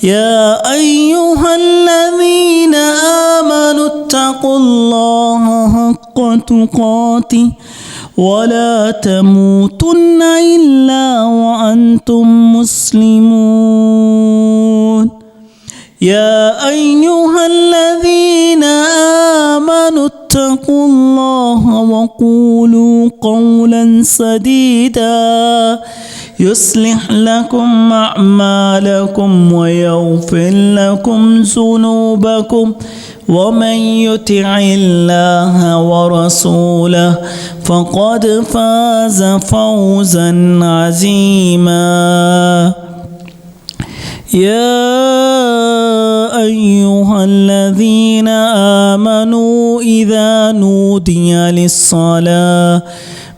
يا أيها الذين آمنوا اتقوا الله حق تقاته ولا تموتن إلا وأنتم مسلمون يا أيها الذين آمنوا اتقوا الله وقولوا قولا سديدا يصلح لكم أعمالكم ويغفر لكم ذنوبكم ومن يطع الله ورسوله فقد فاز فوزا عظيما يا أيها الذين آمنوا إذا نودي للصلاة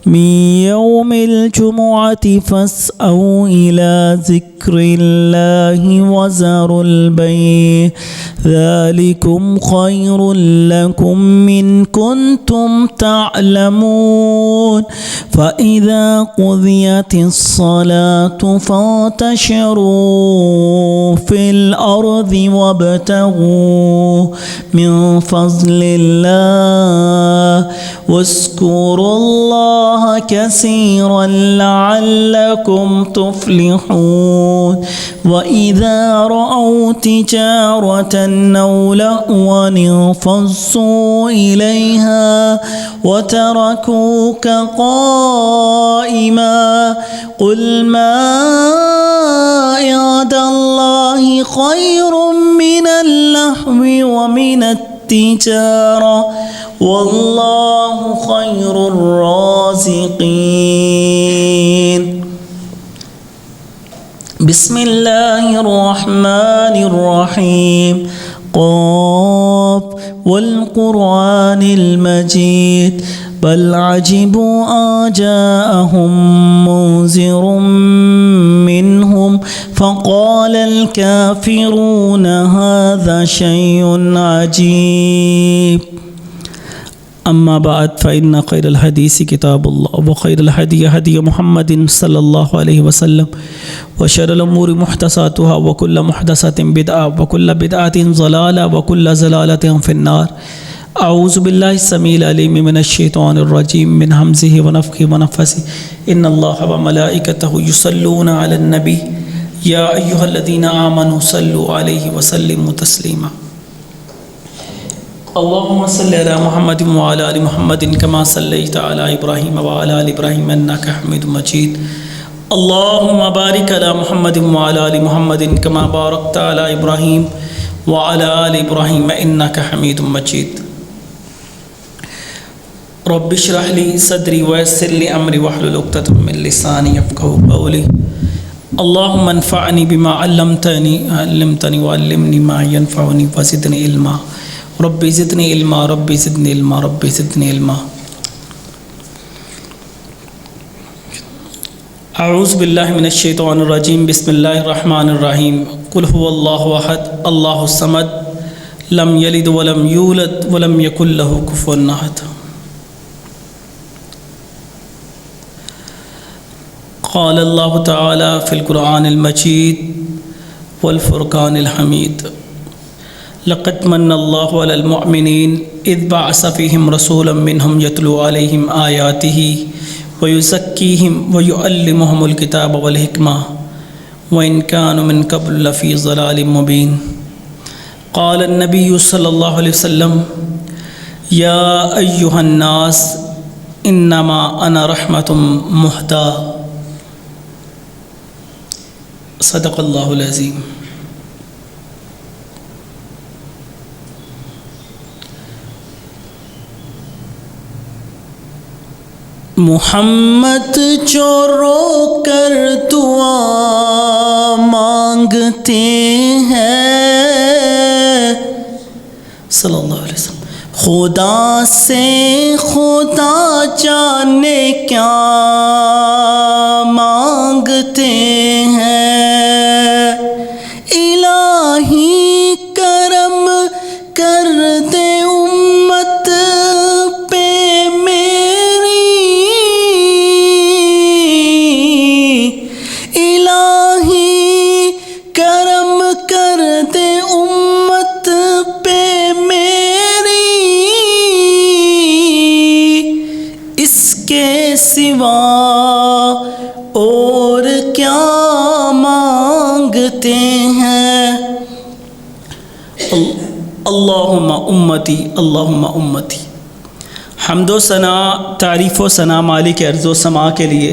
من يوم الجمعة فاسعوا إلى ذكر الله وذروا البيع ذلكم خير لكم إن كنتم تعلمون فإذا قضيت الصلاة فانتشروا في الأرض وابتغوا من فضل الله واذكروا الله كثيرا لعلكم تفلحون وإذا رأوا تجارة أو لهوا انفضوا إليها وتركوك قائما قل ما عند الله خير من اللهو ومن التجارة والله خير الرازقين بسم الله الرحمن الرحيم قاف والقرآن المجيد بل عجبوا أن جاءهم منذر منهم فقال الكافرون هذا شيء عجيب أما بعد فإن خير الحديث كتاب الله وخير الهدي هدي محمد صلى الله عليه وسلم وشر الأمور محدثاتها وكل محدثة بدعة وكل بدعة ضلالة وكل ضلالة في النار أعوذ بالله السميع العليم من الشيطان الرجيم من همزه ونفخه ونفثه إن الله وملائكته يصلون على النبي يا أيها الذين آمنوا صلوا عليه وسلموا تسليما اللهم صل على محمد وعلى آل محمد كما صليت على إبراهيم وعلى آل إبراهيم إنك حميد مجيد اللهم بارك على محمد وعلى آل محمد كما باركت على إبراهيم وعلى آل إبراهيم إنك حميد مجيد رب اشرح لي صدري ويسر لي أمري واحلل عقدة من لساني يفقهوا قولي اللهم انفعني بما علمتني وعلمني ما ينفعني وزدني علما ربي زدني علما ربي زدني علما ربي زدني علما أعوذ بالله من الشيطان الرجيم بسم الله الرحمن الرحيم قل هو الله أحد الله الصمد لم يلد ولم يولد ولم يكن له كفوا أحد قال الله تعالى في القرآن المجيد والفرقان الحميد لقد من الله على المؤمنين إذ بعث فيهم رسولا منهم يتلو عليهم آياته ويزكيهم ويعلمهم الكتاب والحكمة وإن كانوا من قبل لفي ضلال مبين قال النبي صلى الله عليه وسلم يا أيها الناس إنما أنا رحمة مهداة صدق الله العظيم محمد جو رو کر دعا مانگتے ہیں صلی اللہ علیہ وسلم خدا سے خدا جانے کیا مانگتے ہیں الہی کرم کر دے امت پہ میری الہی کرم کر کہتے ہیں اللہم امتی اللہم امتی۔ حمد و ثنا، تعریف و ثنا مالک ارض و سما کے لیے،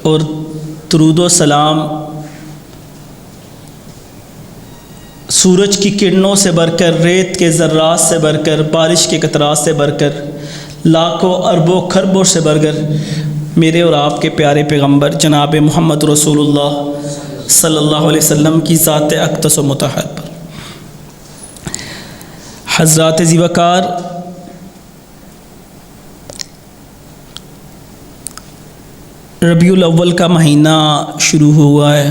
اور درود و سلام سورج کی کرنوں سے بڑھ کر، ریت کے ذرات سے بڑھ کر، بارش کے قطرات سے بڑھ کر، لاکھوں اربوں خربوں سے بڑھ کر میرے اور آپ کے پیارے پیغمبر جناب محمد رسول اللہ صلی اللہ علیہ وسلم کی ذات اقدس و مطہر پر۔ حضرات ذی وقار، ربیع الاول کا مہینہ شروع ہوا ہے،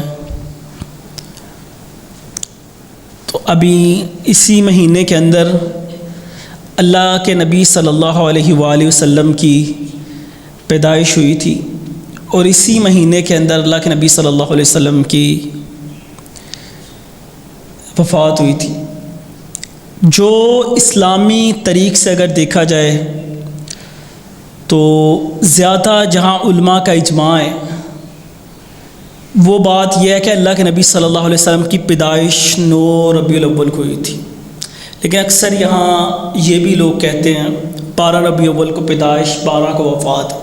تو ابھی اسی مہینے کے اندر اللہ کے نبی صلی اللہ علیہ وآلہ وسلم کی پیدائش ہوئی تھی، اور اسی مہینے کے اندر اللہ کے نبی صلی اللہ علیہ وسلم کی وفات ہوئی تھی۔ جو اسلامی طریق سے اگر دیکھا جائے تو زیادہ جہاں علماء کا اجماع ہے وہ بات یہ ہے کہ اللہ کے نبی صلی اللہ علیہ وسلم کی پیدائش 9 ربیع الاول کو ہوئی تھی، لیکن اکثر یہاں یہ بھی لوگ کہتے ہیں 12 ربیع الاول کو پیدائش، 12 کو وفات۔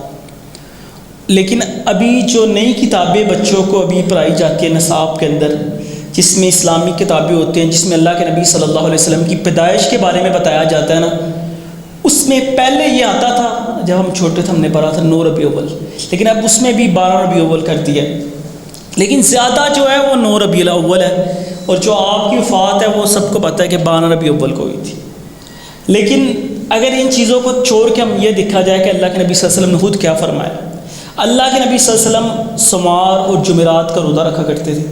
لیکن ابھی جو نئی کتابیں بچوں کو ابھی پڑھائی جاتی ہیں نصاب کے اندر، جس میں اسلامی کتابیں ہوتی ہیں، جس میں اللہ کے نبی صلی اللہ علیہ وسلم کی پیدائش کے بارے میں بتایا جاتا ہے نا، اس میں پہلے یہ آتا تھا جب ہم چھوٹے تھے، ہم نے پڑھا تھا 9 ربیع الاول، لیکن اب اس میں بھی 12 ربیع الاول کر دیا ہے، لیکن زیادہ جو ہے وہ 9 ربیع الاول ہے، اور جو آپ کی وفات ہے وہ سب کو پتہ ہے کہ 12 ربیع الاول کو ہوئی تھی۔ لیکن اگر ان چیزوں کو چھوڑ کے ہم یہ دیکھا جائے کہ اللہ کے نبی صلی اللہ علیہ وسلم نے خود کیا فرمایا، اللہ کے نبی صلی اللہ علیہ وسلم سوار اور جمعرات کا روزہ رکھا کرتے تھے،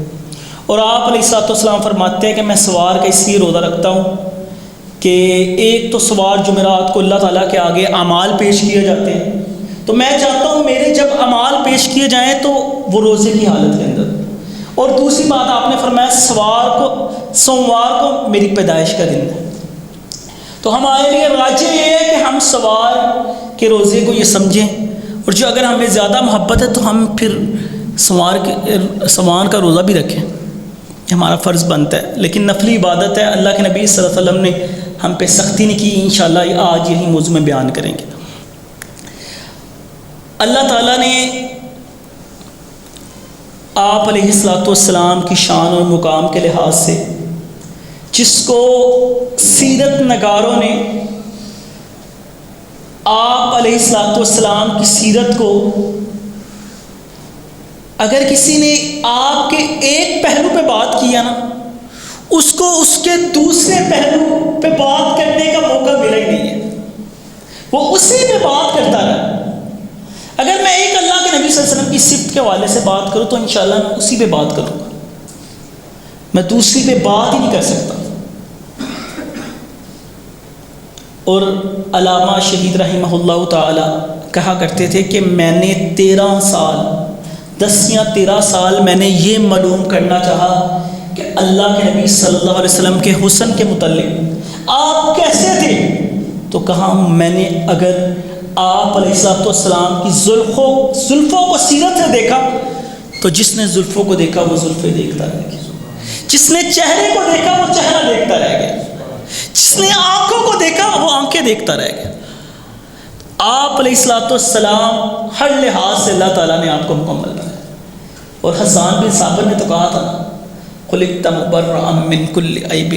اور آپ علیہ الصلوۃ والسلام فرماتے ہیں کہ میں سوار کا اس لیے روزہ رکھتا ہوں کہ ایک تو سوار جمعرات کو اللہ تعالیٰ کے آگے اعمال پیش کیے جاتے ہیں، تو میں چاہتا ہوں میرے جب اعمال پیش کیے جائیں تو وہ روزے کی حالت کے اندر، اور دوسری بات آپ نے فرمایا سوموار کو میری پیدائش کا دن ہے، تو ہمارے لیے راجح یہ ہے کہ ہم سوار کے روزے کو یہ سمجھیں، اور جو اگر ہمیں زیادہ محبت ہے تو ہم پھر سوار کا روزہ بھی رکھیں، یہ ہمارا فرض بنتا ہے، لیکن نفلی عبادت ہے، اللہ کے نبی صلی اللہ علیہ وسلم نے ہم پہ سختی نہیں کی۔ انشاءاللہ آج یہی موضوع میں بیان کریں گے۔ اللہ تعالیٰ نے آپ علیہ الصلوۃ والسلام کی شان اور مقام کے لحاظ سے، جس کو سیرت نگاروں نے آپ علیہ الصلوۃ والسلام کی سیرت کو، اگر کسی نے آپ کے ایک پہلو پہ بات کیا نا، اس کو اس کے دوسرے پہلو پہ بات کرنے کا موقع ملا ہی نہیں ہے، وہ اسی پہ بات کرتا رہا۔ اگر میں ایک اللہ کے نبی صلی اللہ علیہ وسلم کی صفت کے حوالے سے بات کروں تو انشاءاللہ میں اسی پہ بات کروں گا، میں دوسری پہ بات ہی نہیں کر سکتا۔ اور علامہ شہید رحمہ اللہ تعالی کہا کرتے تھے کہ میں نے 13 سال 10 یا 13 سال میں نے یہ معلوم کرنا چاہا کہ اللہ کے نبی صلی اللہ علیہ وسلم کے حسن کے متعلق آپ کیسے تھے، تو کہا میں نے اگر آپ علیہ الصلوۃ والسلام کی زلفوں کو سیرت سے دیکھا تو جس نے زلفوں کو دیکھا وہ زلفیں دیکھتا رہ گیا، جس نے چہرے کو دیکھا وہ چہرہ دیکھتا رہ گیا، جس نے آنکھوں کو دیکھا وہ آنکھیں دیکھتا رہ گیا۔ آپ علیہ الصلوۃ والسلام ہر لحاظ سے اللہ تعالیٰ نے آپ کو مکمل بنایا، اور حسان بن ثابت نے تو کہا تھا نا، خلقت مبرأ من کل عیب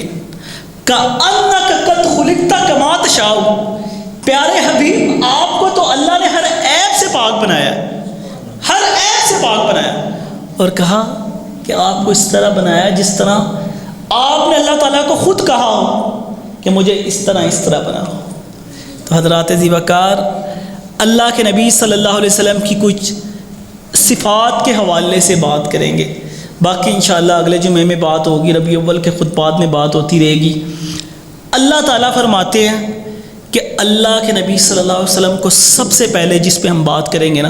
کأنک قد خلقت کما تشاء۔ پیارے حبیب، آپ کو تو اللہ نے ہر عیب سے پاک بنایا، ہر عیب سے پاک بنایا، اور کہا کہ آپ کو اس طرح بنایا جس طرح آپ نے اللہ تعالیٰ کو خود کہا ہو کہ مجھے اس طرح بناؤ۔ تو حضرات ذی وقار، اللہ کے نبی صلی اللہ علیہ وسلم کی کچھ صفات کے حوالے سے بات کریں گے، باقی انشاءاللہ اگلے جمعے میں بات ہوگی، ربیع الاول کے خطبات میں بات ہوتی رہے گی۔ اللہ تعالیٰ فرماتے ہیں کہ اللہ کے نبی صلی اللہ علیہ وسلم کو سب سے پہلے جس پہ ہم بات کریں گے نا،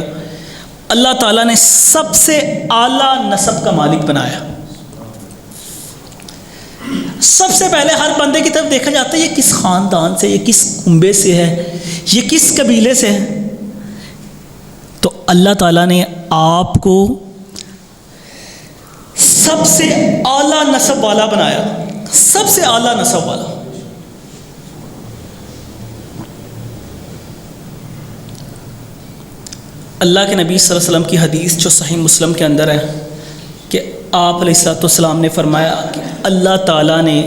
اللہ تعالیٰ نے سب سے اعلیٰ نسب کا مالک بنایا۔ سب سے پہلے ہر بندے کی طرف دیکھا جاتا ہے یہ کس خاندان سے، یہ کس کنبے سے ہے، یہ کس قبیلے سے ہے، تو اللہ تعالیٰ نے آپ کو سب سے اعلیٰ نسب والا بنایا، سب سے اعلیٰ نسب والا۔ اللہ کے نبی صلی اللہ علیہ وسلم کی حدیث جو صحیح مسلم کے اندر ہے کہ آپ علیہ السلام نے فرمایا کہ اللہ تعالیٰ نے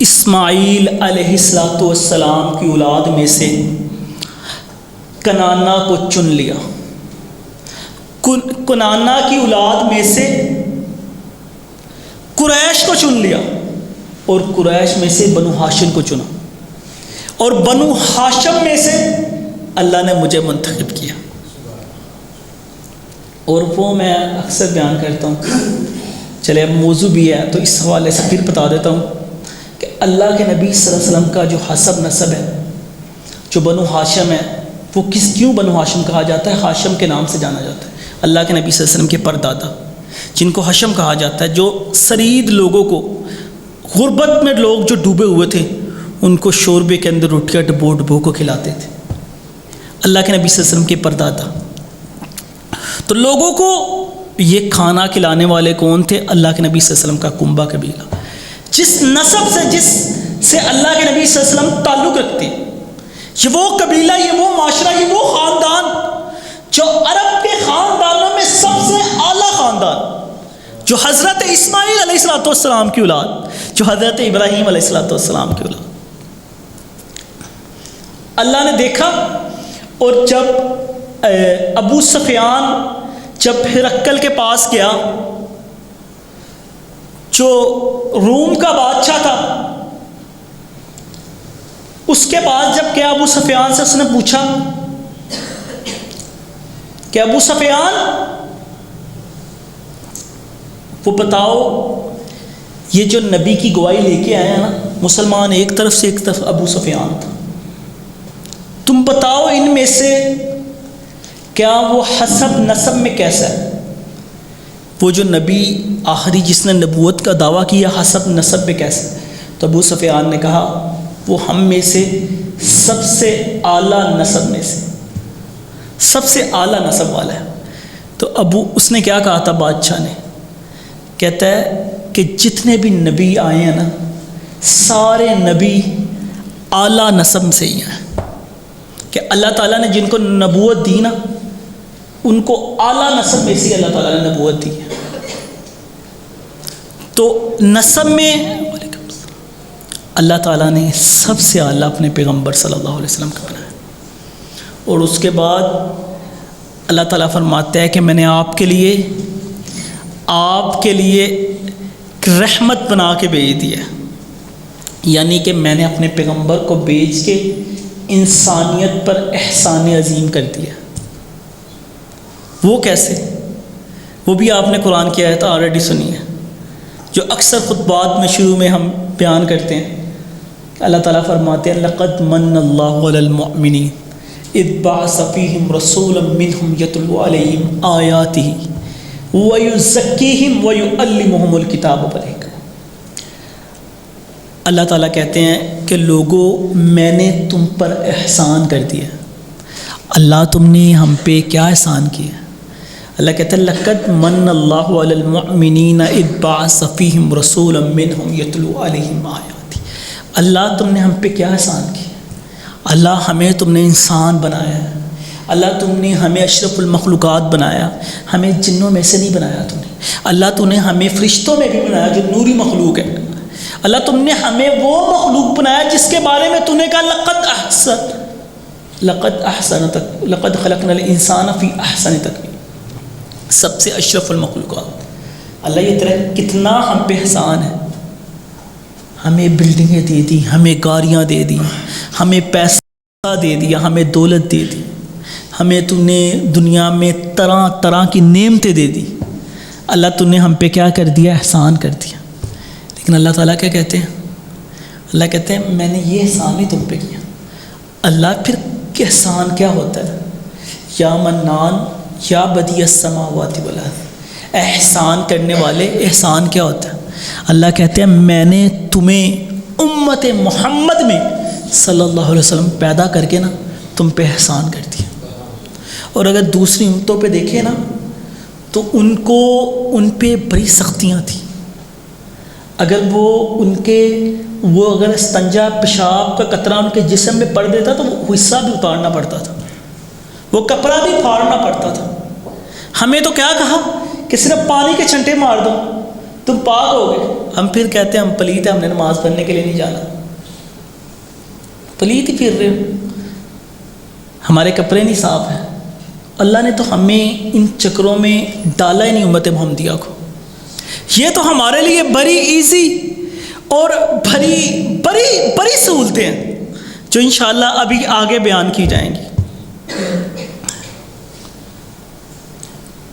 اسماعیل علیہ السلام کی اولاد میں سے کنانا کو چن لیا، کنانا کی اولاد میں سے قریش کو چن لیا، اور قریش میں سے بنو ہاشم کو چنا، اور بنو ہاشم میں سے اللہ نے مجھے منتخب کیا۔ اور وہ میں اکثر بیان کرتا ہوں، چلے اب موضوع بھی ہے تو اس حوالے سے پھر بتا دیتا ہوں کہ اللہ کے نبی صلی اللہ علیہ وسلم کا جو حسب نسب ہے، جو بنو ہاشم ہے، وہ کیوں بنو ہاشم کہا جاتا ہے؟ ہاشم کے نام سے جانا جاتا ہے۔ اللہ کے نبی صلی اللہ علیہ وسلم کے پردادا جن کو ہاشم کہا جاتا ہے، جو سرید لوگوں کو، غربت میں لوگ جو ڈوبے ہوئے تھے، ان کو شوربے کے اندر روٹیاں ڈبو ڈبو کو کھلاتے تھے، اللہ کے نبی صلی اللہ علیہ وسلم کے پردادا۔ تو لوگوں کو یہ کھانا کھلانے والے کون تھے؟ اللہ کے نبی صلی اللہ علیہ وسلم کا کنبہ قبیلہ، جس نسب سے، جس سے اللہ کے نبی صلی اللہ علیہ وسلم تعلق رکھتے ہیں، یہ وہ قبیلہ، یہ وہ معاشرہ، یہ وہ خاندان جو عرب کے خاندانوں میں سب سے اعلیٰ خاندان، جو حضرت اسماعیل علیہ السلام کی اولاد، جو حضرت ابراہیم علیہ السلام کی اولاد۔ اللہ نے دیکھا، اور جب ابو سفیان جب ہرقل کے پاس گیا، جو روم کا بادشاہ تھا، اس کے بعد جب گیا ابو سفیان سے، اس نے پوچھا کہ ابو سفیان وہ بتاؤ، یہ جو نبی کی گواہی لے کے آئے ہیں نا مسلمان، ایک طرف سے ایک طرف ابو سفیان تھا، تم بتاؤ ان میں سے کیا وہ حسب نسب میں کیسا ہے؟ وہ جو نبی آخری جس نے نبوت کا دعویٰ کیا، حسب نسب میں کیسا ہے؟ تو ابو سفیان نے کہا وہ ہم میں سے سب سے اعلیٰ نسب میں سے، سب سے اعلیٰ نسب والا ہے۔ تو اس نے کیا کہا تھا بادشاہ نے؟ کہتا ہے کہ جتنے بھی نبی آئے ہیں نا، سارے نبی اعلیٰ نسب سے ہی ہیں، کہ اللہ تعالیٰ نے جن کو نبوت دی نا، ان کو اعلیٰ نسب میں سے اللہ تعالیٰ نے نبوت دی ہے۔ تو نسب میں اللہ تعالیٰ نے سب سے اعلیٰ اپنے پیغمبر صلی اللہ علیہ وسلم کا بنایا، اور اس کے بعد اللہ تعالیٰ فرماتا ہے کہ میں نے آپ کے لیے رحمت بنا کے بھیج دیا، یعنی کہ میں نے اپنے پیغمبر کو بھیج کے انسانیت پر احسان عظیم کر دیا۔ وہ کیسے؟ وہ بھی آپ نے قرآن کی آیت آلریڈی سنی ہے، جو اکثر خطبات میں شروع میں ہم بیان کرتے ہیں۔ اللہ تعالیٰ فرماتے ہیں لَقَدْ مَنَّ اللَّهُ عَلَى الْمُؤْمِنِينَ إِذْ بَعَثَ فِيهِمْ رَسُولًا مِّنْهُمْ يَتْلُو عَلَيْهِمْ آيَاتِهِ وَيُزَكِّيهِمْ وَيُعَلِّمُهُمُ الْكِتَابَ وَالْحِكْمَةَ۔ اللہ تعالیٰ کہتے ہیں کہ لوگوں، میں نے تم پر احسان کر دیا۔ اللہ تم نے ہم پہ کیا احسان کیا؟ اللہ کہتا ہے لَقَدْ مَنَّ اللَّهُ عَلَى الْمُؤْمِنِينَ إِذْ بَعَثَ فِيهِمْ رَسُولًا مِّنْهُمْ يَتْلُو عَلَيْهِمْ آيَاتِهِ۔ اللہ تم نے ہم پہ کیا احسان کیا؟ اللہ ہمیں تم نے انسان بنایا ہے، اللہ تم نے ہمیں اشرف المخلوقات بنایا، ہمیں جنوں میں سے نہیں بنایا تم نے، اللہ تم نے ہمیں فرشتوں میں بھی بنایا جو نوری مخلوق ہے، اللہ تم نے ہمیں وہ مخلوق بنایا جس کے بارے میں تم نے کہا لقد خلقنا الانسان فی احسن تقویم، سب سے اشرف المخلوقات۔ اللہ یہ طرح کتنا ہم پہ احسان ہے، ہمیں بلڈنگیں دے دی، ہمیں گاڑیاں دے دی، ہمیں پیسہ دے دیا، ہمیں دولت دے دی، ہمیں تم نے دنیا میں طرح طرح کی نعمتیں دے دی۔ اللہ تم نے ہم پہ کیا کر دیا؟ احسان کر دیا۔ لیکن اللہ تعالیٰ کیا کہتے ہیں؟ اللہ کہتے ہیں میں نے یہ احسان نہیں تم پہ کیا۔ اللہ پھر احسان کیا ہوتا ہے؟ یا منان یا بدیع السماوات والارض، احسان کرنے والے، احسان کیا ہوتا ہے؟ اللہ کہتے ہیں میں نے تمہیں امت محمد میں صلی اللہ علیہ وسلم پیدا کر کے نا تم پہ احسان کر دیا۔ اور اگر دوسری امتوں پہ دیکھیں نا تو ان پہ بڑی سختیاں تھیں. اگر وہ اگر استنجا پیشاب کا قطرہ ان کے جسم میں پڑ دیتا تو وہ حصہ بھی اتارنا پڑتا تھا, وہ کپڑا بھی پھاڑنا پڑتا تھا. ہمیں تو کیا کہا کہ صرف پانی کے چھنٹے مار دو تم پاک ہو گئے. ہم پھر کہتے ہیں ہم پلیت ہیں, ہم نے نماز پڑھنے کے لیے نہیں جانا. پلیت ہی پھر رہے ہو, ہمارے کپڑے نہیں صاف ہیں. اللہ نے تو ہمیں ان چکروں میں ڈالا ہی نہیں امت محمدیہ کو. یہ تو ہمارے لیے بڑی ایزی اور بڑی سہولتیں ہیں جو انشاءاللہ ابھی آگے بیان کی جائیں گی.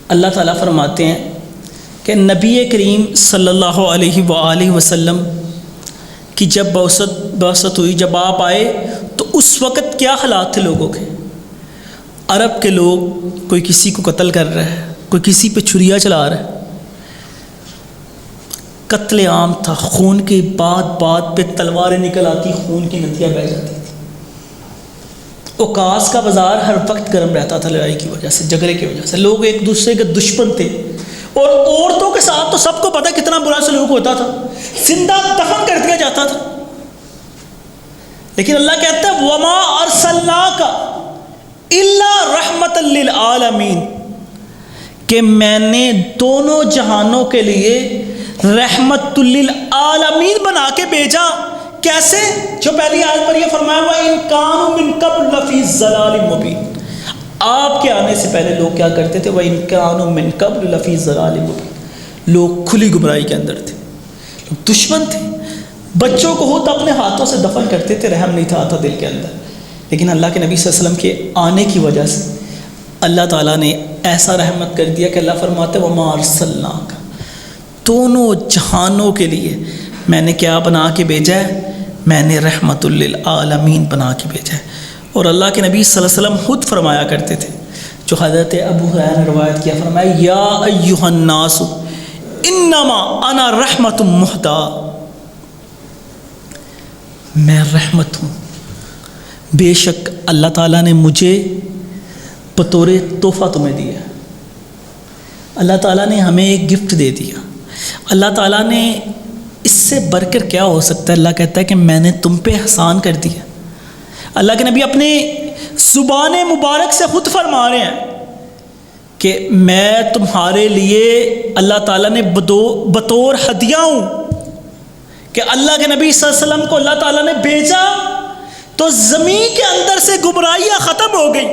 اللہ تعالیٰ فرماتے ہیں کہ نبی کریم صلی اللہ علیہ وآلہ وسلم کی جب بعثت ہوئی, جب آپ آئے تو اس وقت کیا حالات تھے لوگوں کے. عرب کے لوگ کوئی کسی کو قتل کر رہا ہے, کوئی کسی پہ چھریاں چلا رہا ہے. قتل عام تھا, خون کے بات پہ تلواریں نکل آتی, خون کی ندیاں بہہ جاتی تھی. اوکاس کا بازار ہر وقت گرم رہتا تھا لڑائی کی وجہ سے, جھگڑے کی وجہ سے. لوگ ایک دوسرے کے دشمن تھے, اور عورتوں کے ساتھ تو سب کو پتہ کتنا برا سلوک ہوتا تھا, زندہ دفن کر دیا جاتا تھا. لیکن اللہ کہتا ہے وَمَا أَرْسَلْنَاكَ إِلَّا رَحْمَةً لِّلْعَالَمِينَ, کہ میں نے دونوں جہانوں کے لیے رحمت للعالمین بنا کے بھیجا. کیسے؟ جو پہلی آیت پر یہ فرمایا ہوا إِن كَانُوا مِن قَبْلُ لَفِي ضَلَالٍ مُبِينٍ. آپ کے آنے سے پہلے لوگ کیا کرتے تھے؟ وَإِن كَانُوا مِن قَبْلُ لَفِي ضَلَالٍ مُبِينٍ. لوگ کھلی گمراہی کے اندر تھے, لوگ دشمن تھے. بچوں کو خود اپنے ہاتھوں سے دفن کرتے تھے, رحم نہیں تھا آتا دل کے اندر. لیکن اللہ کے نبی صلی اللہ علیہ وسلم کے آنے کی وجہ سے اللہ تعالیٰ نے ایسا رحمت کر دیا کہ اللہ فرماتے وَمَا أَرْسَلْنَاكَ, دونوں جہانوں کے لیے میں نے کیا بنا کے بھیجا ہے؟ میں نے رحمت للعالمین بنا کے بھیجا ہے. اور اللہ کے نبی صلی اللہ علیہ وسلم خود فرمایا کرتے تھے, جو حضرت ابو ہریرہ نے روایت کیا, فرمایا یا ایھا الناس انما انا رحمت مہدا, میں رحمت ہوں, بے شک اللہ تعالیٰ نے مجھے بطور تحفہ تمہیں دیا. اللہ تعالیٰ نے ہمیں ایک گفٹ دے دیا. اللہ تعالیٰ نے اس سے بڑھ کر کیا ہو سکتا ہے؟ اللہ کہتا ہے کہ میں نے تم پہ احسان کر دیا. اللہ کے نبی اپنے زبان مبارک سے خود فرما رہے ہیں کہ میں تمہارے لیے اللہ تعالیٰ نے بطور ہدیہ ہوں. کہ اللہ کے نبی صلی اللہ علیہ وسلم کو اللہ تعالیٰ نے بھیجا تو زمین کے اندر سے گمراہیاں ختم ہو گئی,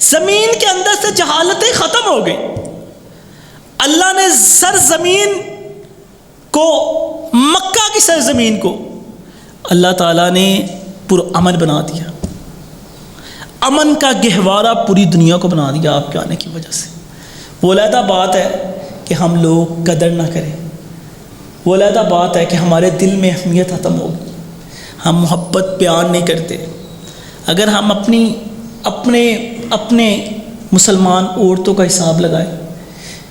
زمین کے اندر سے جہالتیں ختم ہو گئی. اللہ نے سرزمین کو, مکہ کی سرزمین کو اللہ تعالیٰ نے پرامن بنا دیا. امن کا گہوارہ پوری دنیا کو بنا دیا آپ کے آنے کی وجہ سے. وہ علیحدہ بات ہے کہ ہم لوگ قدر نہ کریں, وہ علیحدہ بات ہے کہ ہمارے دل میں اہمیت ختم ہو, ہم محبت بیان نہیں کرتے. اگر ہم اپنے مسلمان عورتوں کا حساب لگائیں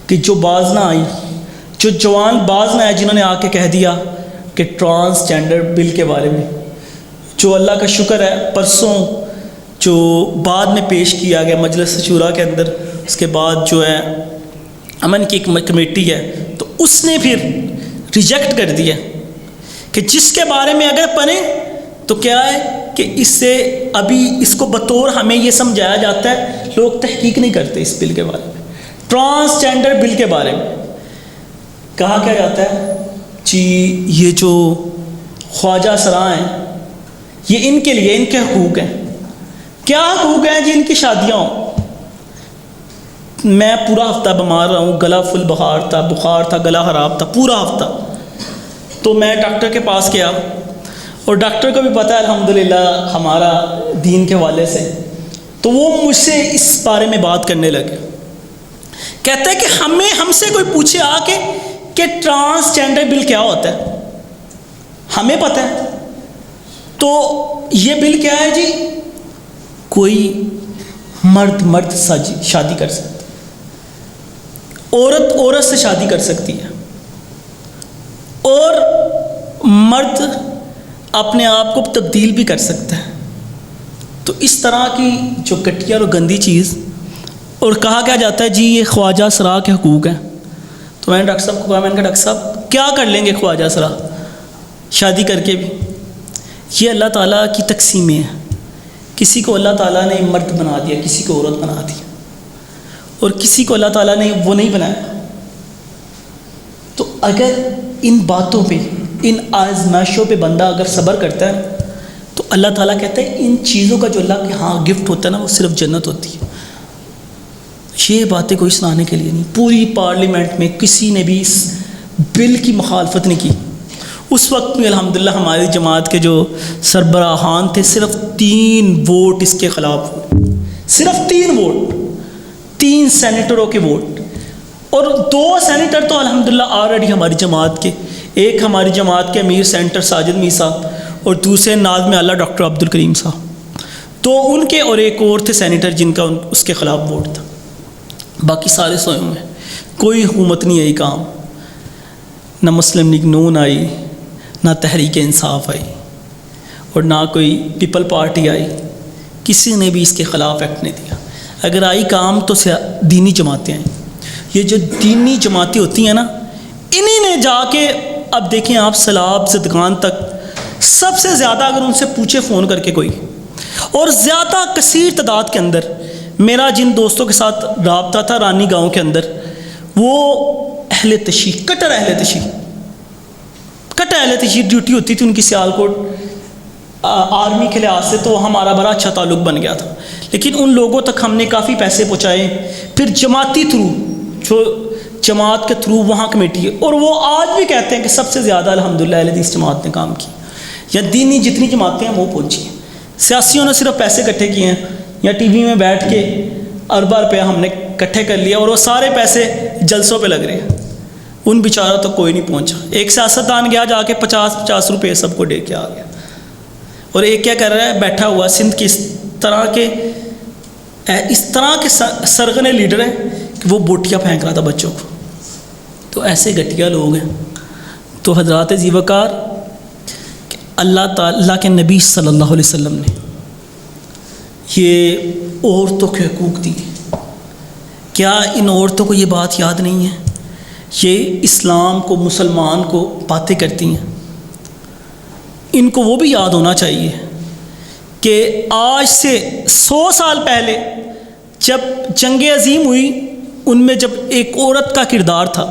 کہ جو باز نہ آئی, جو جوان باز نہ آئے جنہوں نے آ کے کہہ دیا کہ ٹرانسجینڈر بل کے بارے میں, جو اللہ کا شکر ہے پرسوں جو بعد میں پیش کیا گیا مجلس شورا کے اندر, اس کے بعد جو ہے امن کی ایک کمیٹی ہے تو اس نے پھر ریجیکٹ کر دیا کہ جس کے بارے میں اگر پڑھیں تو کیا ہے کہ اس سے ابھی اس کو بطور ہمیں یہ سمجھایا جاتا ہے, لوگ تحقیق نہیں کرتے اس بل کے بارے میں. ٹرانسجینڈر بل کے بارے میں کہا کیا جاتا ہے جی یہ جو خواجہ سراں ہیں یہ ان کے لیے ان کے حقوق ہیں. کیا حقوق ہیں جی؟ ان کی شادیاں ہوں. میں پورا ہفتہ بیمار رہا ہوں, گلا فل بخار تھا, گلا خراب تھا پورا ہفتہ. تو میں ڈاکٹر کے پاس گیا اور ڈاکٹر کو بھی پتہ ہے الحمدللہ ہمارا دین کے حوالے سے, تو وہ مجھ سے اس بارے میں بات کرنے لگے. کہتا ہے کہ ہم سے کوئی پوچھے آ کے کہ ٹرانسجینڈر بل کیا ہوتا ہے, ہمیں پتہ ہے. تو یہ بل کیا ہے جی؟ کوئی مرد شادی کر سکتا, عورت سے شادی کر سکتی ہے, اور مرد اپنے آپ کو تبدیل بھی کر سکتا ہے. تو اس طرح کی جو گھٹیا اور گندی چیز اور کہا کیا جاتا ہے جی یہ خواجہ سرا کے حقوق ہیں. تو میں نے ڈاکٹر صاحب کو کہا، میں نے کہا ڈاکٹر صاحب کیا کر لیں گے خواجہ سرا شادی کر کے بھی؟ یہ اللہ تعالیٰ کی تقسیمیں ہیں. کسی کو اللہ تعالیٰ نے مرد بنا دیا، کسی کو عورت بنا دیا، اور کسی کو اللہ تعالیٰ نے وہ نہیں بنایا. تو اگر ان باتوں پہ، ان آزمائشوں پہ بندہ اگر صبر کرتا ہے تو اللہ تعالیٰ کہتا ہے ان چیزوں کا جو اللہ کے ہاں گفٹ ہوتا ہے نا وہ صرف جنت ہوتی ہے. یہ باتیں کوئی سنانے کے لیے نہیں. پوری پارلیمنٹ میں کسی نے بھی اس بل کی مخالفت نہیں کی. اس وقت میں الحمدللہ ہماری جماعت کے جو سربراہان تھے صرف 3 ووٹ اس کے خلاف ہوئے، صرف 3 ووٹ، 3 سینیٹروں کے ووٹ. اور 2 سینیٹر تو الحمدللہ آلریڈی ہماری جماعت کے، ایک ہماری جماعت کے امیر سینیٹر ساجد می صاحب اور دوسرے ناظم اعلیٰ ڈاکٹر عبدالکریم صاحب، تو ان کے اور ایک اور تھے سینیٹر جن کا اس کے خلاف ووٹ تھا. باقی سارے سوئے ہوئے ہیں. کوئی حکومت نہیں آئی کام، نہ مسلم لیگ نون آئی، نہ تحریک انصاف آئی، اور نہ کوئی پیپل پارٹی آئی. کسی نے بھی اس کے خلاف ایکٹ نہیں دیا. اگر آئی کام تو دینی جماعتیں آئیں. یہ جو دینی جماعتیں ہوتی ہیں نا، انہی نے جا کے، اب دیکھیں آپ سیلاب سے دکان تک سب سے زیادہ اگر ان سے پوچھے فون کر کے کوئی، اور زیادہ کثیر تعداد کے اندر میرا جن دوستوں کے ساتھ رابطہ تھا رانی گاؤں کے اندر، وہ اہل تشیع، کٹر اہل تشیع، کٹر اہل تشیع ڈیوٹی ہوتی تھی ان کی سیالکوٹ آرمی کے لحاظ سے، تو ہمارا بڑا اچھا تعلق بن گیا تھا. لیکن ان لوگوں تک ہم نے کافی پیسے پہنچائے. پھر جماعتی تھرو، جو جماعت کے تھرو وہاں کمیٹی ہے، اور وہ آج بھی کہتے ہیں کہ سب سے زیادہ الحمدللہ اہل حدیث جماعت نے کام کی، یا دینی جتنی جماعتیں ہیں وہ پہنچی ہیں. سیاسیوں نے صرف پیسے اکٹھے کیے ہیں، یا ٹی وی میں بیٹھ کے اربا روپیہ ہم نے اکٹھے کر لیا، اور وہ سارے پیسے جلسوں پہ لگ رہے ہیں. ان بیچاروں تک کوئی نہیں پہنچا. ایک سیاستدان گیا جا کے 50 روپے سب کو دے کے آ گیا. اور ایک کیا کر رہا ہے، بیٹھا ہوا سندھ کی اس طرح کے سرغنے لیڈر ہیں کہ وہ بوٹیاں پھینک رہا تھا بچوں کو. تو ایسے گھٹیا لوگ ہیں. تو حضرات ذی وقار، اللہ تعالیٰ کے نبی صلی اللہ علیہ وسلم نے یہ عورتوں کے حقوق دیے. کیا ان عورتوں کو یہ بات یاد نہیں ہے؟ یہ اسلام کو، مسلمان کو باتیں کرتی ہیں. ان کو وہ بھی یاد ہونا چاہیے کہ آج سے 100 سال پہلے جب جنگ عظیم ہوئی، ان میں جب ایک عورت کا کردار تھا،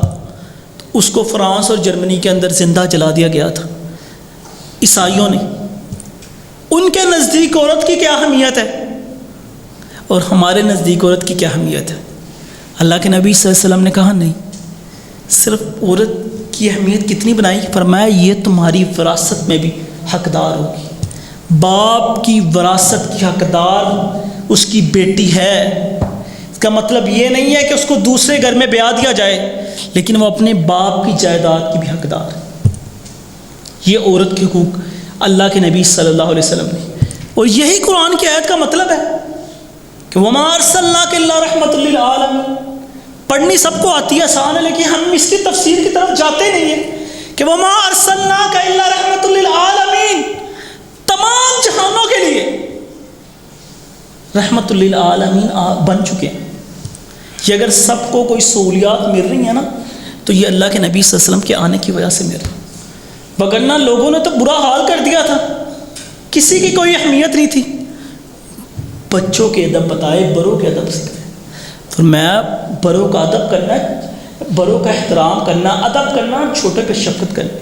اس کو فرانس اور جرمنی کے اندر زندہ جلا دیا گیا تھا عیسائیوں نے. ان کے نزدیک عورت کی کیا اہمیت ہے اور ہمارے نزدیک عورت کی کیا اہمیت ہے؟ اللہ کے نبی صلی اللہ علیہ وسلم نے کہا نہیں، صرف عورت کی اہمیت کتنی بنائی؟ فرمایا یہ تمہاری وراثت میں بھی حقدار ہوگی. باپ کی وراثت کی حقدار اس کی بیٹی ہے. اس کا مطلب یہ نہیں ہے کہ اس کو دوسرے گھر میں بیاہ دیا جائے، لیکن وہ اپنے باپ کی جائیداد کی بھی حقدار ہے. یہ عورت کے حقوق اللہ کے نبی صلی اللہ علیہ وسلم نے، اور یہی قرآن کی آیت کا مطلب ہے کہ وَمَا أَرْسَلْنَاكَ إِلَّا رَحْمَةً لِّلْعَالَمِينَ. پڑھنی سب کو آتی ہے، آسان ہے، لیکن ہم اس کی تفسیر کی طرف جاتے نہیں ہیں کہ وَمَا أَرْسَلْنَاكَ إِلَّا رَحْمَةً لِّلْعَالَمِينَ، تمام جہانوں کے لیے رحمت للعالمین بن چکے ہیں. یہ اگر سب کو کوئی سہولیات مل رہی ہیں نا، تو یہ اللہ کے نبی صلی اللہ علیہ وسلم کے آنے کی وجہ سے مل رہی. وگرنہ لوگوں نے تو برا حال کر دیا تھا، کسی کی کوئی اہمیت نہیں تھی. بچوں کے ادب بتائے، بڑوں کے ادب سکھائے. تو میں بڑوں کا ادب کرنا، بڑوں کا احترام کرنا، ادب کرنا، چھوٹے پہ شفقت کرنا.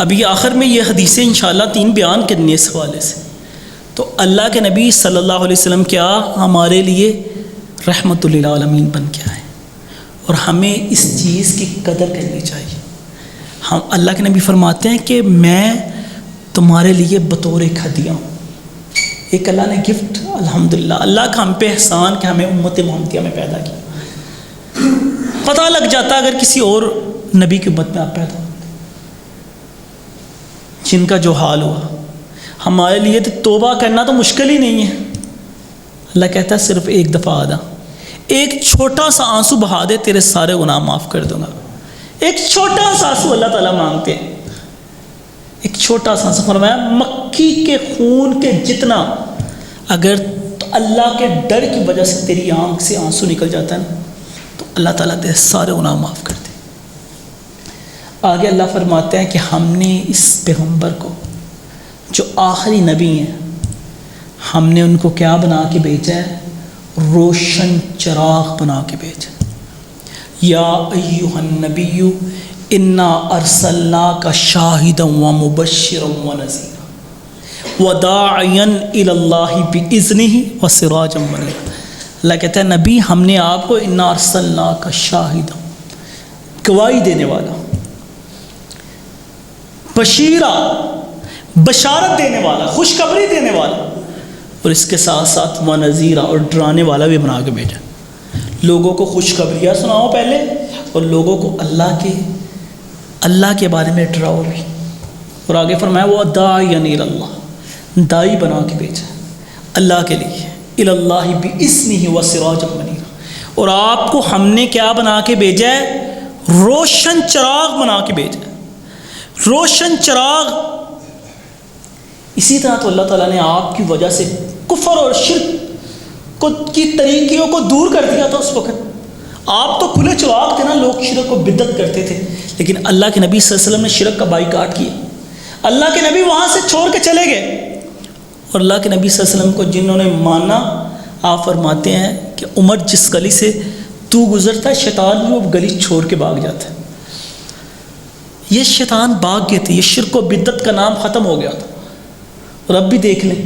ابھی آخر میں یہ حدیثیں انشاءاللہ 3 بیان کرنی ہے اس حوالے سے. تو اللہ کے نبی صلی اللہ علیہ وسلم کیا ہمارے لیے رحمت للعالمین بن کے آئے، اور ہمیں اس چیز کی قدر کرنی چاہیے. ہم اللہ کے نبی فرماتے ہیں کہ میں تمہارے لیے بطور ایک ہدیہ ہوں. ایک اللہ نے گفٹ، الحمدللہ اللہ کا ہم پہ احسان کہ ہمیں امت محمدیہ میں پیدا کیا. پتہ لگ جاتا اگر کسی اور نبی کی امت میں آپ پیدا ہوتے جن کا جو حال ہوا. ہمارے لیے تو توبہ کرنا تو مشکل ہی نہیں ہے. اللہ کہتا ہے صرف ایک دفعہ آدھا، ایک چھوٹا سا آنسو بہا دے، تیرے سارے گناہ معاف کر دوں گا. ایک چھوٹا سا آنسو اللہ تعالیٰ مانگتے ہیں، ایک چھوٹا سا آنسو. فرمایا مکھی کے خون کے جتنا اگر اللہ کے ڈر کی وجہ سے تیری آنکھ سے آنسو نکل جاتا ہے نا، تو اللہ تعالیٰ تیرے سارے گناہ معاف کر دے۔ آگے اللہ فرماتے ہیں کہ ہم نے اس پیغمبر کو جو آخری نبی ہیں، ہم نے ان کو کیا بنا کے بھیجا ہے؟ روشن چراغ بنا کے بھیجا۔ یا ایھا النبی انا ارسلناک شاہدا ومبشرا ونذیرا وداعیا الی اللہ باذنہ وسراجا منیرا۔ اللہ کہتا ہے نبی ہم نے آپ کو انا ارسلناک شاہدا، گواہی دینے والا، بشیرا بشارت دینے والا، خوشخبری دینے والا، اور اس کے ساتھ ساتھ ونذیرا اور ڈرانے والا بھی بنا کے بھیجا۔ لوگوں کو خوشخبریاں سناؤ پہلے، اور لوگوں کو اللہ کے بارے میں ڈراؤ بھی۔ اور آگے فرمایا وہ داعیا الی اللہ، دائی بنا کے بھیجا اللہ کے لیے، الی اللہ باذنہ وسراجا منیرا۔ اور آپ کو ہم نے کیا بنا کے بھیجا ہے؟ روشن چراغ بنا کے بھیجا ہے، روشن چراغ۔ اسی طرح تو اللہ تعالیٰ نے آپ کی وجہ سے کفر اور شرک کی طریقوں کو دور کر دیا تھا۔ اس وقت آپ تو کھلے چراغ تھے نا، لوگ شرک کو بدعت کرتے تھے، لیکن اللہ کے نبی صلی اللہ علیہ وسلم نے شرک کا بائیکاٹ کیا۔ اللہ کے نبی وہاں سے چھوڑ کے چلے گئے، اور اللہ کے نبی صلی اللہ علیہ وسلم کو جنہوں نے مانا، آپ فرماتے ہیں کہ عمر جس گلی سے تو گزرتا ہے شیطان بھی وہ گلی چھوڑ کے بھاگ جاتا ہے۔ یہ شیطان بھاگ گئے تھے، یہ شرک و بدعت کا نام ختم ہو گیا تھا۔ اور اب بھی دیکھ لیں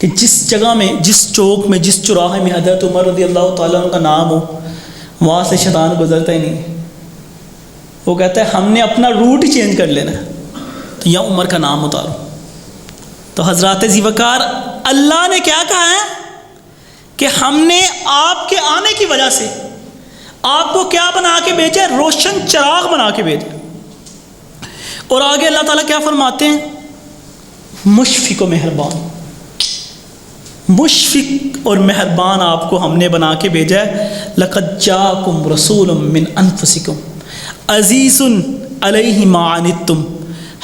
کہ جس جگہ میں، جس چوک میں، جس چوراہے میں حضرت عمر رضی اللہ تعالیٰ عنہ کا نام ہو، وہاں سے شیطان گزرتا ہی نہیں۔ وہ کہتا ہے ہم نے اپنا روٹ ہی چینج کر لینا ہے، تو یا عمر کا نام اتارو۔ تو حضرات ذی وقار، اللہ نے کیا کہا ہے کہ ہم نے آپ کے آنے کی وجہ سے آپ کو کیا بنا کے بھیجا؟ روشن چراغ بنا کے بھیجا۔ اور آگے اللہ تعالیٰ کیا فرماتے ہیں؟ مشفق و مہربان، مشفق اور مہربان آپ کو ہم نے بنا کے بھیجا ہے۔ لقد جاءکم رسول من انفسکم عزیز علیہ ما عنتم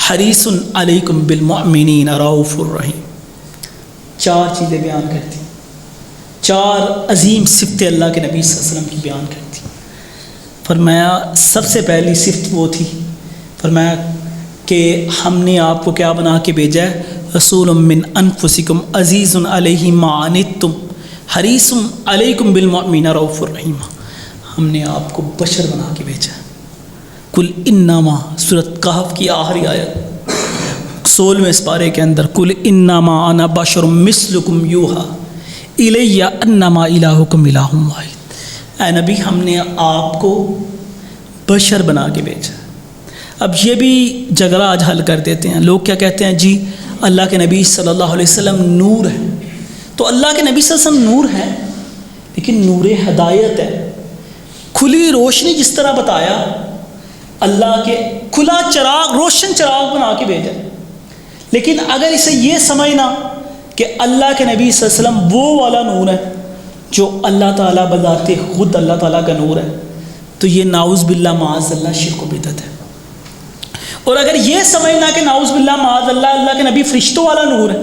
حریص علیکم بالمؤمنین رؤوف الرحیم۔ چار چیزیں بیان کرتی، چار عظیم صفتیں اللہ کے نبی صلی اللہ علیہ وسلم کی بیان کرتی۔ فرمایا سب سے پہلی صفت وہ تھی، فرمایا کہ ہم نے آپ کو کیا بنا کے بھیجا ہے؟ رسول من انفسکم عزیز علیہ ما عنتم حریص علیکم بالمؤمنین رؤوف الرحیم۔ ہم نے آپ کو بشر بنا کے بھیجا ہے۔ کل انما، سورۃ کہف کی آخری آیت 16ویں پارے کے اندر، کل انما انا بشر مثلکم یوحی الی انما الہکم الہ واحد۔ اے نبی ہم نے آپ کو بشر بنا کے بھیجا۔ اب یہ بھی جھگڑا آج حل کر دیتے ہیں لوگ، کیا کہتے ہیں؟ جی اللہ کے نبی صلی اللہ علیہ وسلم نور ہے، تو اللہ کے نبی صلی اللہ علیہ وسلم نور ہے، لیکن نور ہدایت ہے، کھلی روشنی جس طرح بتایا، اللہ کے کھلا چراغ، روشن چراغ بنا کے بھیجا۔ لیکن اگر اسے یہ سمجھنا کہ اللہ کے نبی صلی اللہ علیہ وسلم وہ والا نور ہے جو اللہ تعالیٰ بذات خود اللہ تعالیٰ کا نور ہے، تو یہ نعوذ باللہ معاذ اللہ شرک و بدعت ہے۔ اور اگر یہ سمجھنا کہ نعوذ باللہ معاذ اللہ اللہ کے نبی فرشتوں والا نور ہے،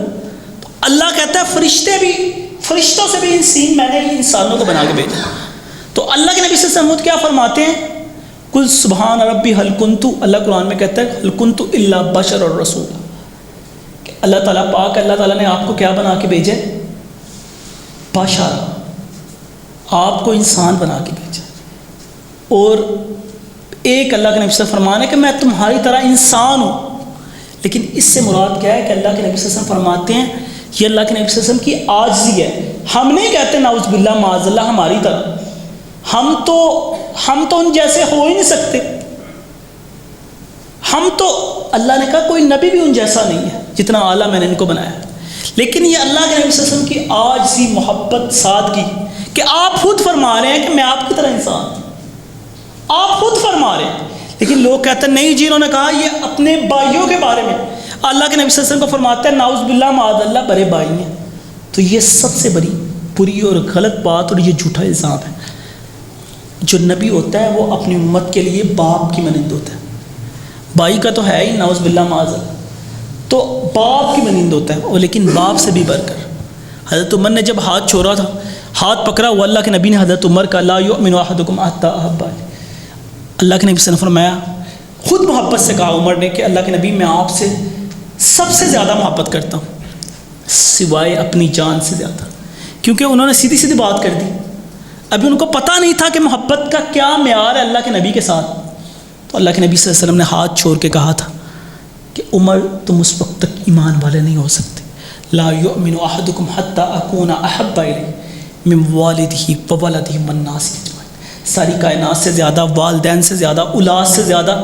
تو اللہ کہتا ہے فرشتوں سے بھی میں نے انسانوں کو بنا کے بھیجا۔ تو اللہ کے نبی صلی اللہ علیہ وسلم کیا فرماتے ہیں؟ قل سبحان ربی هل کنت، اللہ قرآن میں کہتا ہے هل کنت الا بشر الرسول، کہ اللہ تعالیٰ پاک، اللہ تعالیٰ نے آپ کو کیا بنا کے بھیجا؟ بشر، آپ کو انسان بنا کے بھیجا۔ اور ایک اللہ کے نبی صلی اللہ علیہ وسلم فرمانے کہ میں تمہاری طرح انسان ہوں، لیکن اس سے مراد کیا ہے کہ اللہ کے نبی صلی اللہ علیہ وسلم فرماتے ہیں یہ اللہ کے نبی صلی اللہ علیہ وسلم کی عاجزی ہے۔ ہم نہیں کہتے نعوذ باللہ معاذ اللہ ہماری طرح، ہم تو ان جیسے ہو ہی نہیں سکتے، ہم تو اللہ نے کہا کوئی نبی بھی ان جیسا نہیں ہے جتنا اعلیٰ میں نے ان کو بنایا۔ لیکن یہ اللہ کے نبی صلی اللہ علیہ وسلم کی عاجزی، محبت، سادگی، کہ آپ خود فرما رہے ہیں کہ میں آپ کی طرح انسان ہوں، آپ خود فرما رہے ہیں، لیکن لوگ کہتے ہیں نہیں جی، انہوں نے کہا یہ اپنے بھائیوں کے بارے میں اللہ کے نبی صلی اللہ علیہ وسلم کو فرماتے ہیں نعوذ باللہ معاذ اللہ بڑے بھائی ہیں۔ تو یہ سب سے بڑی بری اور غلط بات اور یہ جھوٹا الزام ہے۔ جو نبی ہوتا ہے وہ اپنی امت کے لیے باپ کی مانند ہوتا ہے، بھائی کا تو ہے ہی نعوذ باللہ معاذ اللہ، تو باپ کی مانند ہوتا ہے، لیکن باپ سے بھی بڑھ کر حضرت عمر نے جب ہاتھ چھوڑا تھا، ہاتھ پکڑا ہوا، اللہ کے نبی نے حضرت عمر کا لا یؤمن احدکم حتی احب، اللہ کے نبی سے نے فرمایا، خود محبت سے کہا عمر نے کہ اللہ کے نبی میں آپ سے سب سے زیادہ محبت کرتا ہوں سوائے اپنی جان سے زیادہ، کیونکہ انہوں نے سیدھی سیدھی بات کر دی، ابھی ان کو پتہ نہیں تھا کہ محبت کا کیا معیار ہے اللہ کے نبی کے ساتھ۔ تو اللہ کے نبی صلی اللہ علیہ وسلم نے ہاتھ چھوڑ کے کہا تھا کہ عمر تم اس وقت تک ایمان والے نہیں ہو سکتے، لا یؤمن احدکم حتی اکون احب الیہ من والدہ وولدہ والناس اجمعین، ساری کائنات سے زیادہ، والدین سے زیادہ، اولاد سے زیادہ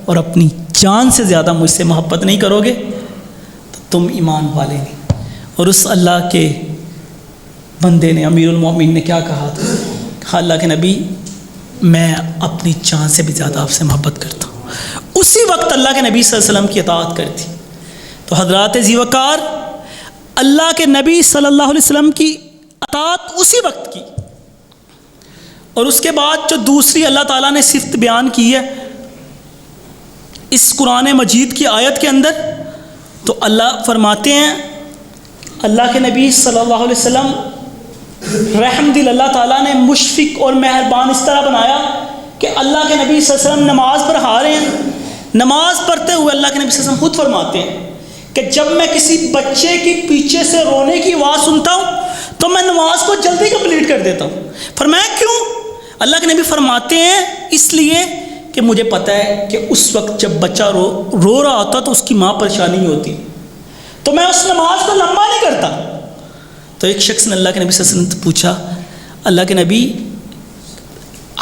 اور اپنی جان سے زیادہ مجھ سے محبت نہیں کرو گے تو تم ایمان والے نہیں۔ اور اس اللہ کے بندے نے، امیر المومنین نے کیا کہا تھا؟ کہا اللہ کے نبی میں اپنی جان سے بھی زیادہ آپ سے محبت کرتا ہوں۔ اسی وقت اللہ کے نبی صلی اللہ علیہ وسلم کی اطاعت کرتی۔ تو حضرات ذی وقار اللہ کے نبی صلی اللہ علیہ وسلم کی اطاعت اسی وقت کی، اور اس کے بعد جو دوسری اللہ تعالیٰ نے صفت بیان کی ہے اس قرآن مجید کی آیت کے اندر، تو اللہ فرماتے ہیں اللہ کے نبی صلی اللہ علیہ وسلم رحم دل اللہ تعالیٰ نے مشفق اور مہربان اس طرح بنایا کہ اللہ کے نبی صلی اللہ علیہ وسلم نماز پڑھا رہے ہیں، نماز پڑھتے ہوئے اللہ کے نبی صلی اللہ علیہ وسلم خود فرماتے ہیں کہ جب میں کسی بچے کی پیچھے سے رونے کی آواز سنتا ہوں تو میں نماز کو جلدی کمپلیٹ کر دیتا ہوں۔ فرمایا کیوں؟ اللہ کے نبی فرماتے ہیں اس لیے کہ مجھے پتہ ہے کہ اس وقت جب بچہ رو رہا ہوتا تو اس کی ماں پریشانی ہوتی، تو میں اس نماز کو لمبا نہیں کرتا۔ تو ایک شخص نے اللہ کے نبی صلی اللہ علیہ وسلم سے پوچھا، اللہ کے نبی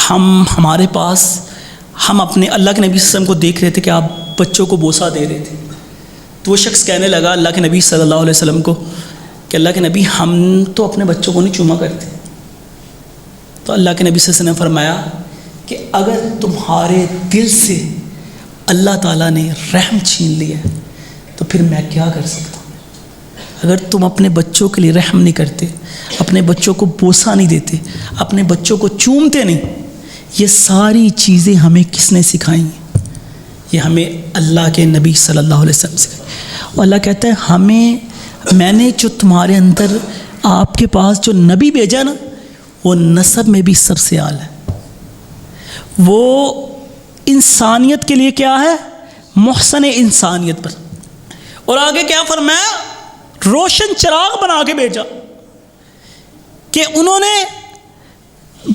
ہمارے پاس ہم اپنے اللہ کے نبی صلی اللہ علیہ وسلم کو دیکھ رہے تھے کہ آپ بچوں کو بوسہ دے رہے تھے۔ تو وہ شخص کہنے لگا اللہ کے نبی صلی اللہ علیہ وسلم کو کہ اللہ کے نبی ہم تو اپنے بچوں کو نہیں چوما کرتے۔ تو اللہ کے نبی صلی اللہ علیہ وسلم نے فرمایا کہ اگر تمہارے دل سے اللہ تعالیٰ نے رحم چھین لیا تو پھر میں کیا کر سکتا ہوں؟ اگر تم اپنے بچوں کے لیے رحم نہیں کرتے، اپنے بچوں کو بوسہ نہیں دیتے، اپنے بچوں کو چومتے نہیں، یہ ساری چیزیں ہمیں کس نے سکھائیں؟ یہ ہمیں اللہ کے نبی صلی اللہ علیہ وسلم سکھائیں۔ اور اللہ کہتا ہے میں نے جو تمہارے اندر آپ کے پاس جو نبی بھیجا نا، وہ نسب میں بھی سب سے اعلیٰ ہے، وہ انسانیت کے لیے کیا ہے؟ محسن انسانیت پر۔ اور آگے کیا فرمایا؟ روشن چراغ بنا کے بھیجا کہ انہوں نے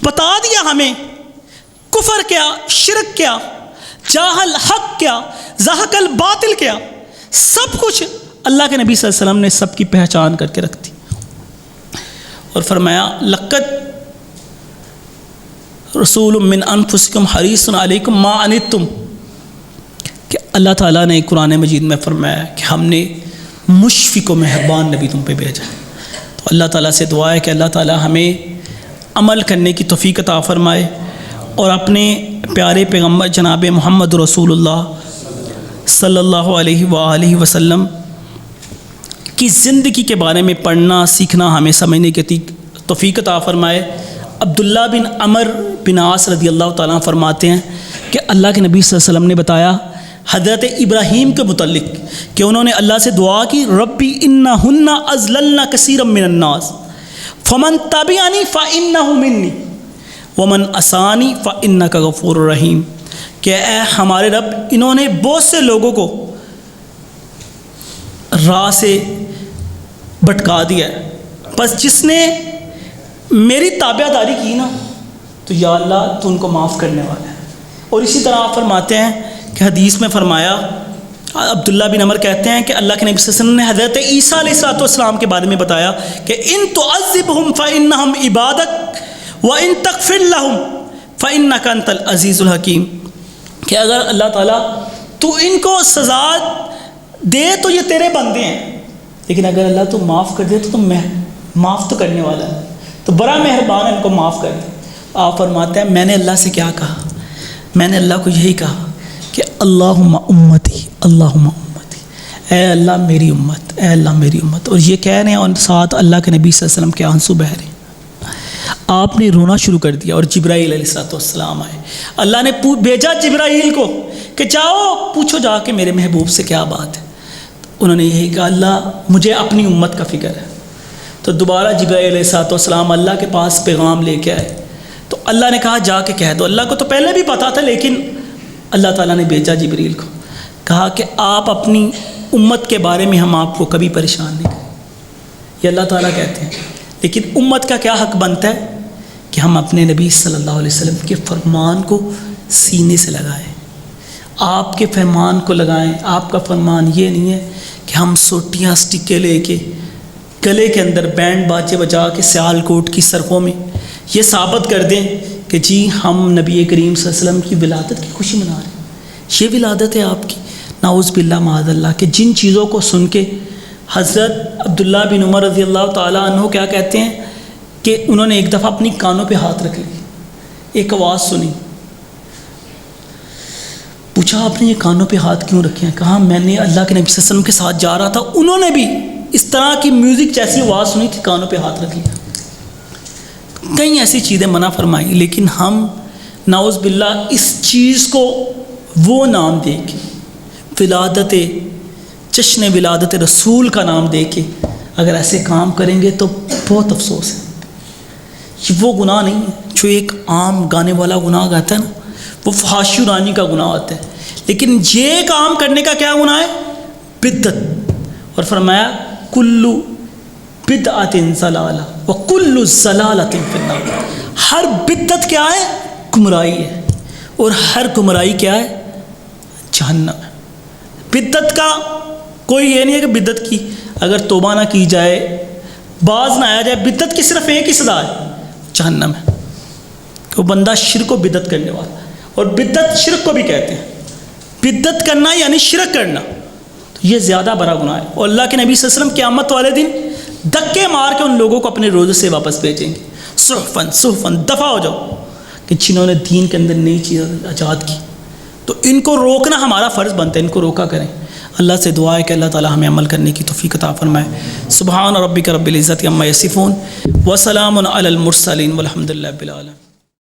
بتا دیا ہمیں کفر کیا، شرک کیا، جاہل حق کیا، زہق الباطل کیا، سب کچھ اللہ کے نبی صلی اللہ علیہ وسلم نے سب کی پہچان کر کے رکھ دی۔ اور فرمایا لقد رسول من انفسکم حریص علیکم ما عنتم، کہ اللہ تعالیٰ نے قرآن مجید میں فرمایا کہ ہم نے مشفق و مہربان نبی تم پہ بھیجا۔ تو اللہ تعالیٰ سے دعا ہے کہ اللہ تعالیٰ ہمیں عمل کرنے کی توفیق عطا فرمائے، اور اپنے پیارے پیغمبر جناب محمد رسول اللہ صلی اللہ علیہ وآلہ وسلم کی زندگی کے بارے میں پڑھنا سیکھنا ہمیں سمجھنے کی توفیق عطا فرمائے۔ عبداللہ بن عمر بن عاص رضی اللہ تعالیٰ فرماتے ہیں کہ اللہ کے نبی صلی اللہ علیہ وسلم نے بتایا حضرت ابراہیم کے متعلق کہ انہوں نے اللہ سے دعا کی، ربی انہن اضللن کثیرا من الناس فمن تبعنی فانہ منی ومن عصانی فانک غفور رحیم، کہ اے ہمارے رب انہوں نے بہت سے لوگوں کو راہ سے بھٹکا دیا ہے، بس جس نے میری تابع داری کی نا تو یا اللہ تو ان کو معاف کرنے والا ہے۔ اور اسی طرح آپ فرماتے ہیں کہ حدیث میں فرمایا، عبداللہ بن عمر کہتے ہیں کہ اللہ کے نبی صلی اللہ علیہ وسلم نے حضرت عیسیٰ علیہ السلام کے بارے میں بتایا کہ ان تعذبہم فانہم عبادک وان تغفر لہم فانک انت العزیز الحکیم، کہ اگر اللہ تعالیٰ تو ان کو سزا دے تو یہ تیرے بندے ہیں، لیکن اگر اللہ تو معاف کر دے تو تم معاف تو کرنے والا ہے، تو بڑا مہربان ہے ان کو معاف کر دے۔ آپ فرماتے ہیں میں نے اللہ سے کیا کہا؟ میں نے اللہ کو یہی کہا کہ اللہم امتی اللہم امتی، اے اللہ میری امت، اے اللہ میری امت، اور یہ کہہ رہے ہیں اور ساتھ اللہ کے نبی صلی اللہ علیہ وسلم کے آنسو بہہ رہے ہیں۔ آپ نے رونا شروع کر دیا اور جبرائیل علیہ السلام آئے، اللہ نے بھیجا جبرائیل کو کہ جاؤ پوچھو جا کے میرے محبوب سے کیا بات ہے۔ انہوں نے یہی کہا اللہ مجھے اپنی امت کا فکر ہے، تو دوبارہ جبرائیل علیہ الصلوۃ والسلام اللہ کے پاس پیغام لے کے آئے، تو اللہ نے کہا جا کے کہہ دو۔ اللہ کو تو پہلے بھی پتہ تھا، لیکن اللہ تعالیٰ نے بھیجا جبریل کو، کہا کہ آپ اپنی امت کے بارے میں ہم آپ کو کبھی پریشان نہیں کریں، یہ اللہ تعالیٰ کہتے ہیں۔ لیکن امت کا کیا حق بنتا ہے کہ ہم اپنے نبی صلی اللہ علیہ وسلم کے فرمان کو سینے سے لگائیں، آپ کے فرمان کو لگائیں۔ آپ کا فرمان یہ نہیں ہے کہ ہم سوٹیاں سٹکے لے کے گلے کے اندر بینڈ باجے بجا کے سیال کوٹ کی سڑکوں میں یہ ثابت کر دیں کہ جی ہم نبی کریم صلی اللہ علیہ وسلم کی ولادت کی خوشی منا رہے ہیں، یہ ولادت ہے آپ کی۔ نعوذ باللہ معاذ اللہ کہ جن چیزوں کو سن کے حضرت عبداللہ بن عمر رضی اللہ تعالیٰ عنہ کیا کہتے ہیں کہ انہوں نے ایک دفعہ اپنی کانوں پہ ہاتھ رکھ لی، ایک آواز سنی، پوچھا آپ نے یہ کانوں پہ ہاتھ کیوں رکھے ہیں؟ کہا میں نے اللہ کے نبی صلی اللہ علیہ وسلم کے ساتھ جا رہا تھا، انہوں نے بھی اس طرح کی میوزک جیسی آواز سنی کہ کانوں پہ ہاتھ رکھ لیا۔ کئی ایسی چیزیں منع فرمائی، لیکن ہم نعوذ باللہ اس چیز کو وہ نام دے کے، ولادت جشن ولادت رسول کا نام دے کے اگر ایسے کام کریں گے تو بہت افسوس ہے۔ یہ وہ گناہ نہیں ہے جو ایک عام گانے والا گناہ گاتا ہے نا، وہ فحاشی رانی کا گناہ ہوتا ہے، لیکن یہ کام کرنے کا کیا گناہ ہے؟ بدعت۔ اور فرمایا کلو بدعت ضلالہ وکل ضلالۃ فی النار، ہر بدعت کیا ہے؟ گمراہی ہے، اور ہر گمراہی کیا ہے؟ جہنم ہے۔ بدعت کا کوئی یہ نہیں ہے کہ بدعت کی اگر توبہ نہ کی جائے، باز نہ آیا جائے، بدعت کی صرف ایک ہی سزا ہے، جہنم ہے، کہ وہ بندہ شرک و بدعت کرنے والا۔ اور بدعت شرک کو بھی کہتے ہیں، بدعت کرنا یعنی شرک کرنا، تو یہ زیادہ بڑا گناہ ہے۔ اور اللہ کے نبی صلی اللہ علیہ وسلم قیامت والے دن دھکے مار کے ان لوگوں کو اپنے روزے سے واپس بھیجیں گے، صحفن صحفن، دفع ہو جاؤ، کہ جنہوں نے دین کے اندر نئی چیزیں ایجاد کی۔ تو ان کو روکنا ہمارا فرض بنتا ہے، ان کو روکا کریں۔ اللہ سے دعا ہے کہ اللہ تعالی ہمیں عمل کرنے کی توفیق عطا فرمائے۔ سبحان ربک رب العزت عما یصفون وسلام علی المرسلین والحمد للہ رب العالمین۔